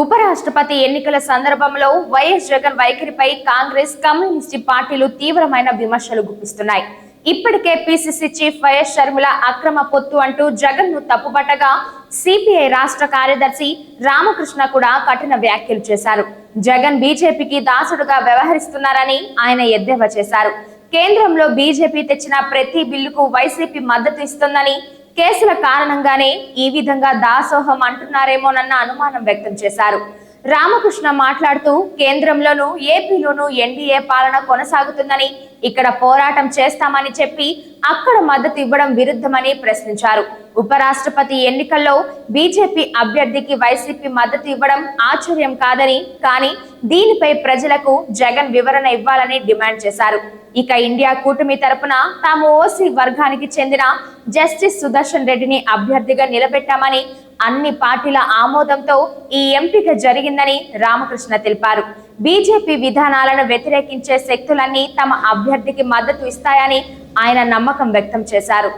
ఉపరాష్ట్రపతి ఎన్నికల సందర్భంలో వైఎస్ జగన్ వైఖరిపై కాంగ్రెస్, కమ్యూనిస్టు పార్టీలు తీవ్రమైన విమర్శలు గుప్పిస్తున్నాయి. ఇప్పటికే పిసిసి చీఫ్ వైఎస్ షర్మిల అక్రమ పొత్తు అంటూ జగన్ ను తప్పుపట్టగా సిపిఐ రాష్ట్ర కార్యదర్శి రామకృష్ణ కూడా కఠిన వ్యాఖ్యలు చేశారు. జగన్ బీజేపీకి దాసుడుగా వ్యవహరిస్తున్నారని ఆయన ఎద్దేవా చేశారు. కేంద్రంలో బీజేపీ తెచ్చిన ప్రతి బిల్లుకు వైసీపీ మద్దతు ఇస్తుందని, కేసుల కారణంగానే ఈ విధంగా దాసోహం అంటున్నారేమోనన్న అనుమానం వ్యక్తం చేశారు. రామకృష్ణ మాట్లాడుతూ కేంద్రంలోనూ ఏపీలోనూ ఎన్డీఏ పాలన కొనసాగుతుందని, ఇక్కడ పోరాటం చేస్తామని చెప్పి అక్కడ మద్దతు ఇవ్వడం విరుద్ధమని ప్రశ్నించారు. ఉపరాష్ట్రపతి ఎన్నికల్లో బీజేపీ అభ్యర్థికి వైసీపీ మద్దతు ఇవ్వడం ఆశ్చర్యం కాదని, కానీ దీనిపై ప్రజలకు జగన్ వివరణ ఇవ్వాలని డిమాండ్ చేశారు. ఇక ఇండియా కూటమి తరపున తాము ఓసీ వర్గానికి చెందిన జస్టిస్ సుదర్శన్ రెడ్డిని అభ్యర్థిగా నిలబెట్టామని, అన్ని పార్టీల ఆమోదంతో ఈ ఎంపిక జరిగిందని రామకృష్ణ తెలిపారు. బీజేపీ విధానాలను వ్యతిరేకించే శక్తులన్నీ తమ అభ్యర్థికి మద్దతు ఇస్తాయని ఆయన నమ్మకం వ్యక్తం చేశారు.